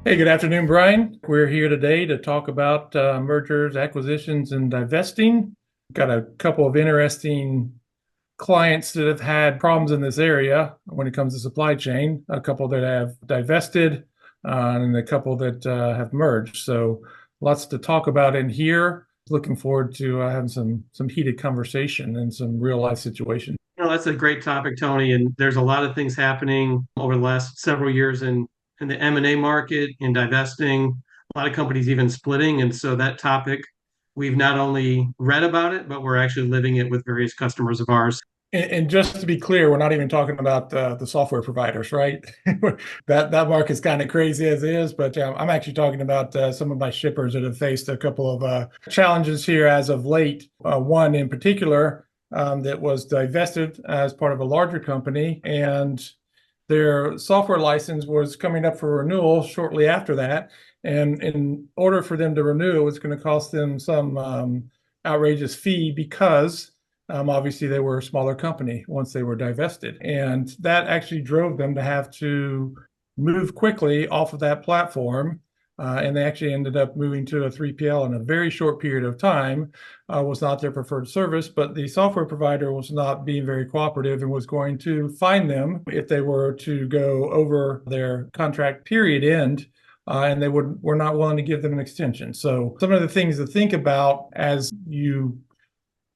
Hey, good afternoon, Brian. We're here today to talk about mergers, acquisitions, and divesting. Got a couple of interesting clients that have had problems in this area when it comes to supply chain, a couple that have divested, and a couple that have merged. So lots to talk about in here. Looking forward to having some heated conversation and some real life situations. That's a great topic, Tony. And there's a lot of things happening over the last several years in the M&A market, in divesting, a lot of companies even splitting. And so that topic, we've not only read about it, but we're actually living it with various customers of ours. And just to be clear, we're not even talking about the software providers, right? That market's kind of crazy as is, but I'm actually talking about some of my shippers that have faced a couple of challenges here as of late. One in particular that was divested as part of a larger company, and their software license was coming up for renewal shortly after that. And in order for them to renew, it was going to cost them some outrageous fee because obviously, they were a smaller company once they were divested. And that actually drove them to have to move quickly off of that platform. And they actually ended up moving to a 3PL in a very short period of time. Was not their preferred service, but the software provider was not being very cooperative and was going to fine them if they were to go over their contract period end. And they were not willing to give them an extension. So some of the things to think about as you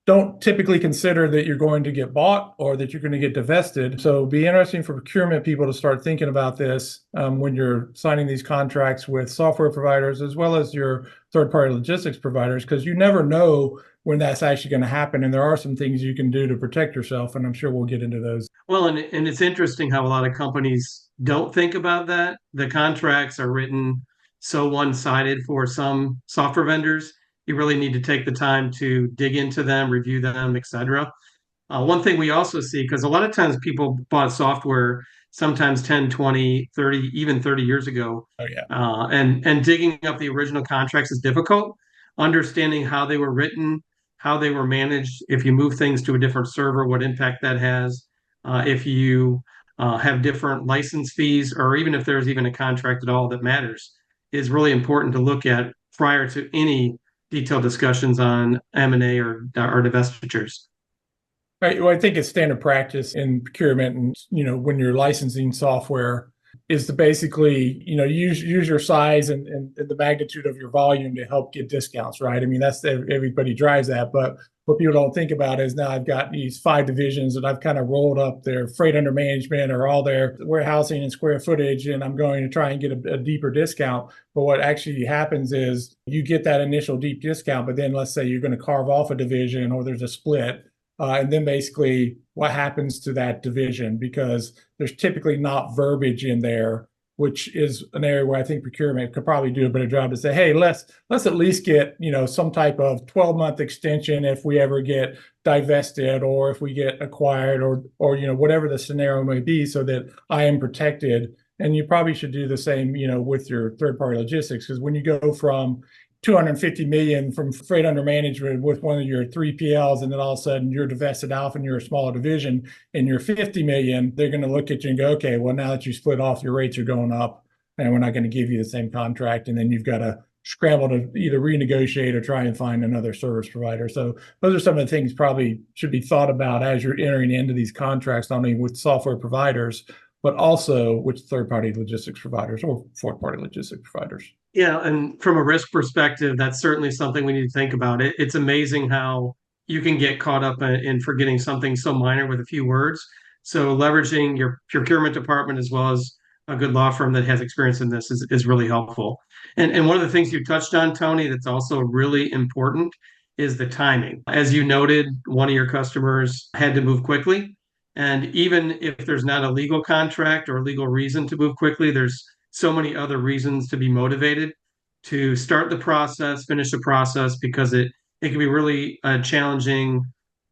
don't typically consider that you're going to get bought or that you're going to get divested. So it'd be interesting for procurement people to start thinking about this when you're signing these contracts with software providers as well as your third-party logistics providers, because you never know when that's actually going to happen. And there are some things you can do to protect yourself, and I'm sure we'll get into those. Well, and it's interesting how a lot of companies don't think about that. The contracts are written so one-sided for some software vendors. You really need to take the time to dig into them, review them, etc. One thing we also see, because a lot of times people bought software sometimes 10, 20, 30, even 30 years ago, Oh, yeah. and digging up the original contracts is difficult. Understanding how they were written, how they were managed, if you move things to a different server, what impact that has, if you have different license fees, or even if there's even a contract at all that matters, is really important to look at prior to any detailed discussions on M&A or divestitures. Right. Well, I think it's standard practice in procurement, and when you're licensing software, is to basically use your size and the magnitude of your volume to help get discounts. Right. I mean, that's everybody drives that, but what people don't think about is now I've got these five divisions and I've kind of rolled up their freight under management or all their warehousing and square footage, and I'm going to try and get a deeper discount. But what actually happens is you get that initial deep discount, but then let's say you're going to carve off a division or there's a split, and then basically what happens to that division, because there's typically not verbiage in there, which is an area where I think procurement could probably do a better job to say, hey, let's at least get some type of 12-month extension if we ever get divested or if we get acquired or whatever the scenario may be, so that I am protected. And you probably should do the same with your third party logistics, because when you go from 250 million from freight under management with one of your 3PLs, and then all of a sudden you're divested off and you're a smaller division and you're 50 million, they're going to look at you and go, okay, well, now that you split off, your rates are going up and we're not going to give you the same contract. And then you've got to scramble to either renegotiate or try and find another service provider. So those are some of the things probably should be thought about as you're entering into these contracts, not only with software providers, but also with third-party logistics providers or fourth-party logistics providers. Yeah, and from a risk perspective, that's certainly something we need to think about. It's amazing how you can get caught up in forgetting something so minor with a few words. So leveraging your procurement department as well as a good law firm that has experience in this is really helpful. And one of the things you touched on, Tony, that's also really important is the timing. As you noted, one of your customers had to move quickly. And even if there's not a legal contract or a legal reason to move quickly, there's so many other reasons to be motivated to start the process, finish the process, because it can be really a challenging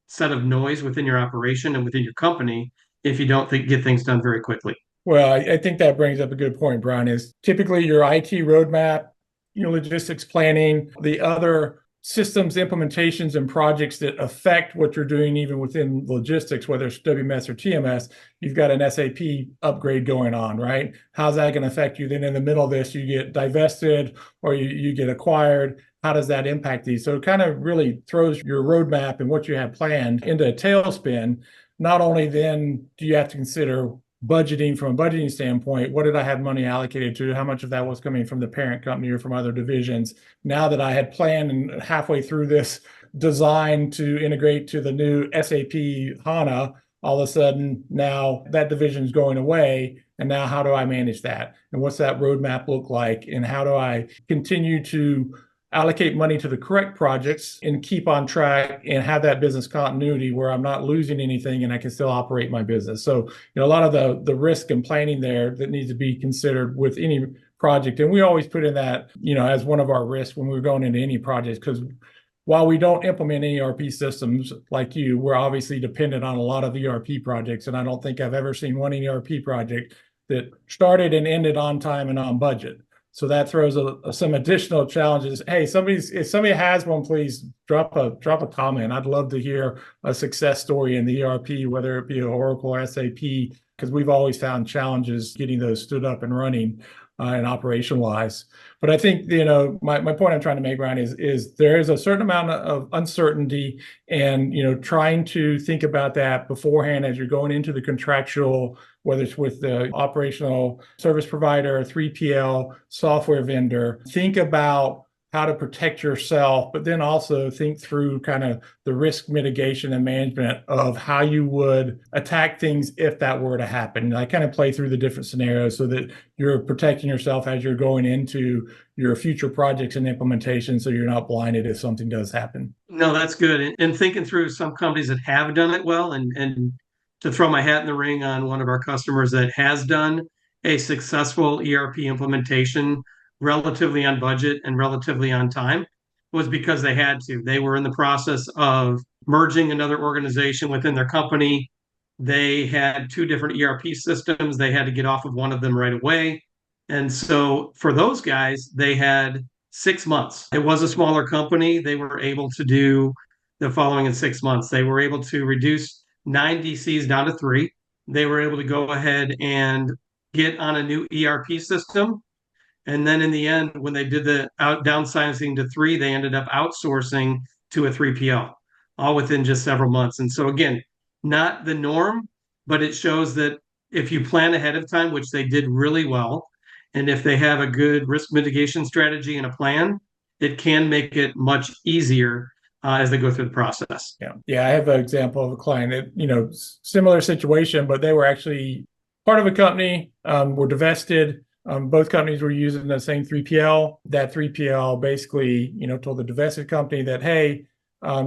set of noise within your operation and within your company if you don't get things done very quickly. Well, I think that brings up a good point, Brian, is typically your IT roadmap, logistics planning, the other systems implementations and projects that affect what you're doing, even within logistics, whether it's WMS or TMS, you've got an SAP upgrade going on, right? How's that going to affect you? Then in the middle of this, you get divested or you get acquired. How does that impact these? So it kind of really throws your roadmap and what you have planned into a tailspin. Not only then do you have to consider budgeting from a budgeting standpoint, what did I have money allocated to? How much of that was coming from the parent company or from other divisions? Now that I had planned and halfway through this design to integrate to the new SAP HANA, all of a sudden now that division is going away. And now how do I manage that? And what's that roadmap look like? And how do I continue to allocate money to the correct projects and keep on track and have that business continuity where I'm not losing anything and I can still operate my business. So, a lot of the risk and planning there that needs to be considered with any project. And we always put in that, as one of our risks when we're going into any project, because while we don't implement any ERP systems like you, we're obviously dependent on a lot of ERP projects. And I don't think I've ever seen one ERP project that started and ended on time and on budget. So that throws some additional challenges. Hey, if somebody has one, please drop a comment. I'd love to hear a success story in the ERP, whether it be Oracle or SAP, because we've always found challenges getting those stood up and running and operationalized. But I think, my point I'm trying to make, Brian, is there is a certain amount of uncertainty and, trying to think about that beforehand as you're going into the contractual, whether it's with the operational service provider, 3PL, software vendor. Think about how to protect yourself, but then also think through kind of the risk mitigation and management of how you would attack things if that were to happen. And I kind of play through the different scenarios so that you're protecting yourself as you're going into your future projects and implementation, so you're not blinded if something does happen. No, that's good. And thinking through some companies that have done it well, and to throw my hat in the ring on one of our customers that has done a successful ERP implementation relatively on budget and relatively on time, was because they had to. They were in the process of merging another organization within their company. They had two different ERP systems. They had to get off of one of them right away. And so for those guys, they had 6 months. It was a smaller company. They were able to do the following in 6 months. They were able to reduce 9 DCs down to 3. They were able to go ahead and get on a new ERP system. And then in the end, when they did the downsizing to 3, they ended up outsourcing to a 3PL, all within just several months. And so again, not the norm, but it shows that if you plan ahead of time, which they did really well, and if they have a good risk mitigation strategy and a plan, it can make it much easier as they go through the process. Yeah. I have an example of a client that, similar situation, but they were actually part of a company, were divested. Both companies were using the same 3PL. That 3PL basically, told the divested company that, hey,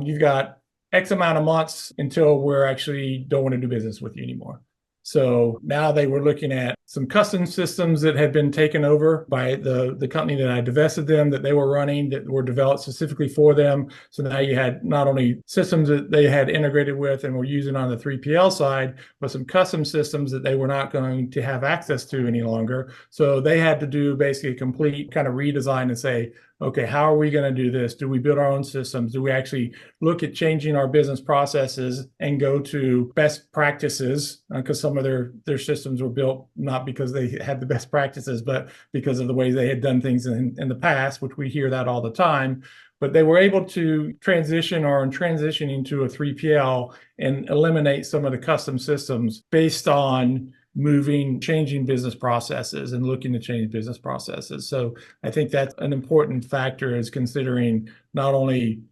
you've got X amount of months until we're actually don't want to do business with you anymore. So now they were looking at some custom systems that had been taken over by the company that I divested them, that they were running, that were developed specifically for them. So now you had not only systems that they had integrated with and were using on the 3PL side, but some custom systems that they were not going to have access to any longer. So they had to do basically a complete kind of redesign and say, okay, how are we going to do this? Do we build our own systems? Do we actually look at changing our business processes and go to best practices? Because some of their systems were built not because they had the best practices, but because of the way they had done things in the past, which we hear that all the time. But they were able to transition or in transitioning to a 3PL and eliminate some of the custom systems based on changing business processes and looking to change business processes. So I think that's an important factor, is considering not only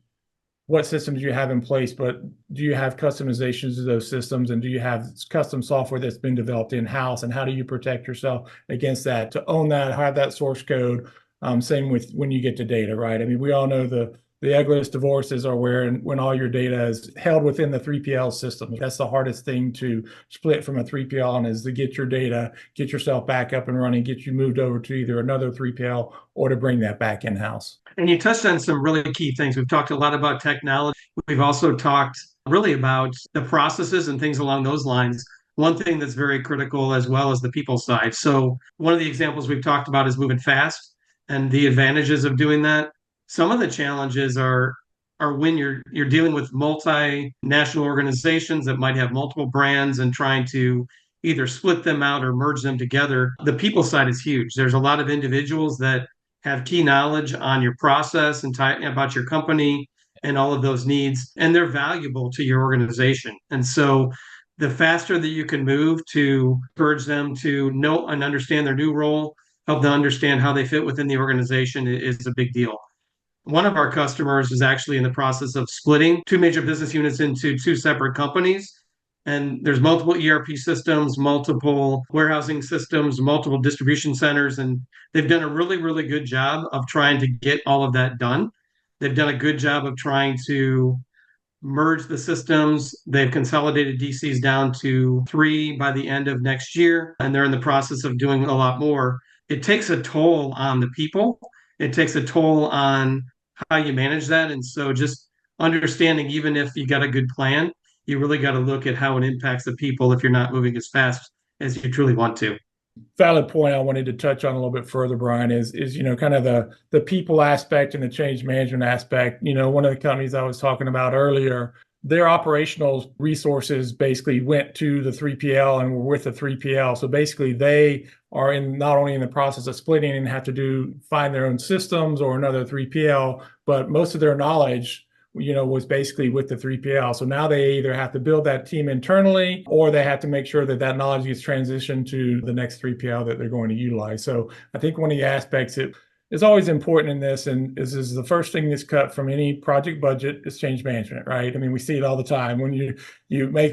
what systems you have in place, but do you have customizations of those systems, and do you have custom software that's been developed in-house, and how do you protect yourself against that, to own that, have that source code. Same with when you get to data, right? I mean, we all know the ugliest divorces are when all your data is held within the 3PL system. That's the hardest thing to split from a 3PL on, is to get your data, get yourself back up and running, get you moved over to either another 3PL or to bring that back in-house. And you touched on some really key things. We've talked a lot about technology. We've also talked really about the processes and things along those lines. One thing that's very critical as well as the people side. So one of the examples we've talked about is moving fast and the advantages of doing that. Some of the challenges are when you're dealing with multinational organizations that might have multiple brands and trying to either split them out or merge them together. The people side is huge. There's a lot of individuals that have key knowledge on your process and about your company and all of those needs, and they're valuable to your organization. And so the faster that you can move to encourage them to know and understand their new role, help them understand how they fit within the organization is a big deal. One of our customers is actually in the process of splitting two major business units into two separate companies. And there's multiple ERP systems, multiple warehousing systems, multiple distribution centers, and they've done a really, really good job of trying to get all of that done. They've done a good job of trying to merge the systems. They've consolidated DCs down to 3 by the end of next year, and they're in the process of doing a lot more. It takes a toll on the people. It takes a toll on how you manage that. And so just understanding, even if you got a good plan, you really got to look at how it impacts the people if you're not moving as fast as you truly want to. Valid point I wanted to touch on a little bit further, Brian, is kind of the people aspect and the change management aspect. One of the companies I was talking about earlier, their operational resources basically went to the 3PL and were with the 3PL. So basically they are not only in the process of splitting and have to find their own systems or another 3PL, but most of their knowledge was basically with the 3PL. So now they either have to build that team internally or they have to make sure that knowledge gets transitioned to the next 3PL that they're going to utilize. So I think one of the aspects that is always important in this, and is the first thing that's cut from any project budget, is change management, right? I mean, we see it all the time when you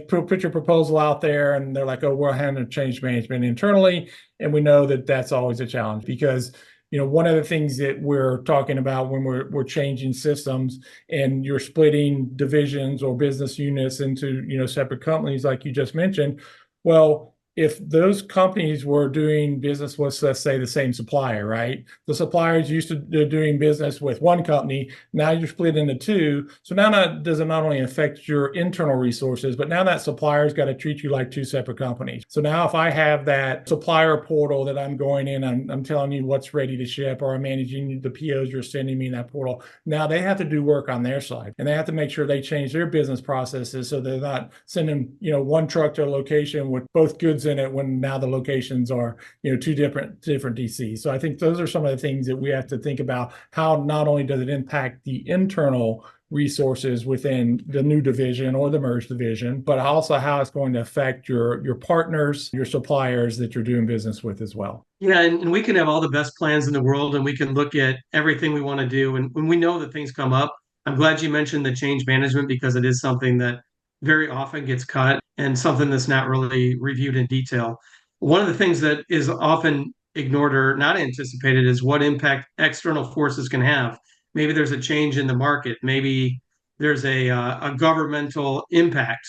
put your proposal out there and they're like, oh, we're handling change management internally. And we know that that's always a challenge because one of the things that we're talking about when we're changing systems and you're splitting divisions or business units into, separate companies, like you just mentioned, well, if those companies were doing business with, let's say, the same supplier, right? The suppliers used to doing business with one company. Now you're split into two. So now that does it not only affect your internal resources, but now that supplier's got to treat you like two separate companies. So now if I have that supplier portal that I'm going in, I'm telling you what's ready to ship, or I'm managing the POs you're sending me in that portal. Now they have to do work on their side, and they have to make sure they change their business processes so they're not sending, one truck to a location with both goods in it when now the locations are two different DCs. So I think those are some of the things that we have to think about, how not only does it impact the internal resources within the new division or the merged division, but also how it's going to affect your partners, your suppliers that you're doing business with as well. Yeah, and we can have all the best plans in the world and we can look at everything we want to do. And when we know that things come up, I'm glad you mentioned the change management because it is something that very often gets cut and something that's not really reviewed in detail. One of the things that is often ignored or not anticipated is what impact external forces can have. Maybe there's a change in the market. Maybe there's a governmental impact.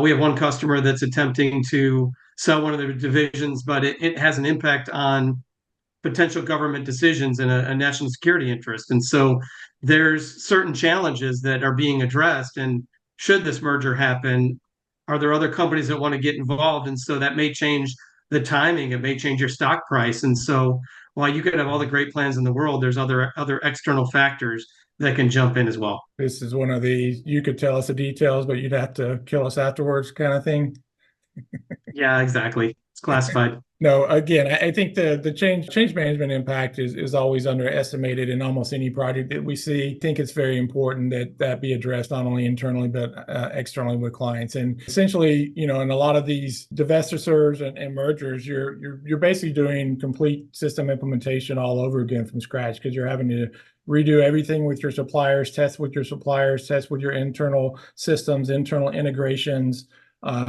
We have one customer that's attempting to sell one of their divisions, but it has an impact on potential government decisions and a national security interest. And so there's certain challenges that are being addressed. And should this merger happen, are there other companies that want to get involved? And so that may change the timing, it may change your stock price. And so while you could have all the great plans in the world, there's other external factors that can jump in as well. This is one of these, you could tell us the details, but you'd have to kill us afterwards kind of thing. Yeah, exactly. It's classified. No, again, I think the change management impact is always underestimated in almost any project that we see. I think it's very important that be addressed not only internally but externally with clients. And essentially, in a lot of these divestitures and mergers, you're basically doing complete system implementation all over again from scratch because you're having to redo everything with your suppliers, test with your suppliers, test with your internal systems, internal integrations.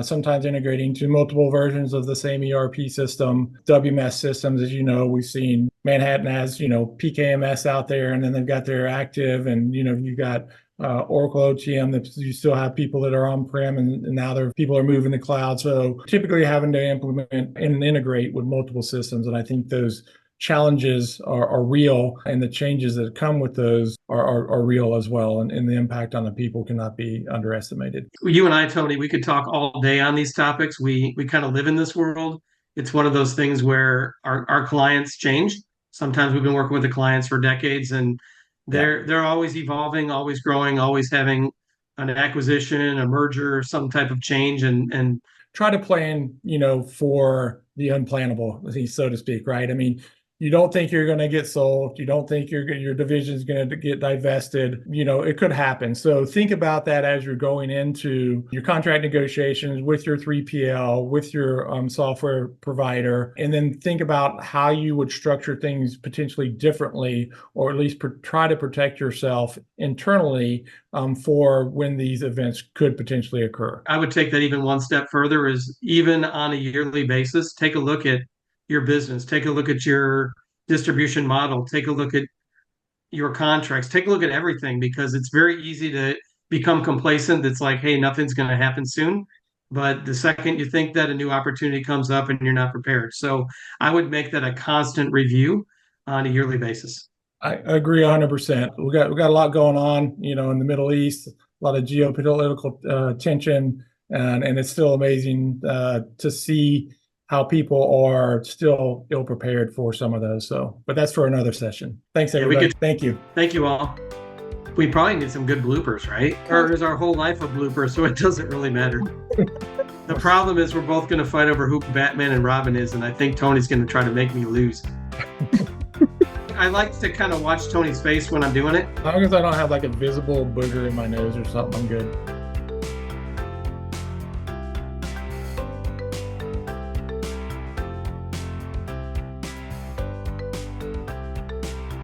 Sometimes integrating to multiple versions of the same ERP system, WMS systems. As you know, we've seen Manhattan has, PKMS out there, and then they've got their active, and, you've got Oracle OTM that you still have people that are on-prem, and now people are moving to cloud. So typically having to implement and integrate with multiple systems. And I think those challenges are real, and the changes that come with those are real as well. And the impact on the people cannot be underestimated. You and I, Tony, we could talk all day on these topics. We kind of live in this world. It's one of those things where our clients change. Sometimes we've been working with the clients for decades, and They're always evolving, always growing, always having an acquisition, a merger, some type of change, and try to plan, for the unplannable, so to speak, right? I mean, you don't think you're going to get sold. You don't think your division is going to get divested. It could happen. So think about that as you're going into your contract negotiations with your 3PL, with your software provider, and then think about how you would structure things potentially differently, or at least try to protect yourself internally for when these events could potentially occur. I would take that even one step further, is even on a yearly basis, take a look at your business, take a look at your distribution model, take a look at your contracts, take a look at everything, because it's very easy to become complacent. It's like, hey, nothing's going to happen soon. But the second you think that, a new opportunity comes up and you're not prepared. So I would make that a constant review on a yearly basis. I agree 100%. We got a lot going on, in the Middle East, a lot of geopolitical tension, and it's still amazing to see how people are still ill prepared for some of those. So, but that's for another session. Thanks, everybody. Thank you. Thank you all. We probably need some good bloopers, right? Or is our whole life a blooper, so it doesn't really matter? The problem is we're both going to fight over who Batman and Robin is, and I think Tony's going to try to make me lose. I like to kind of watch Tony's face when I'm doing it. As long as I don't have like a visible booger in my nose or something, I'm good.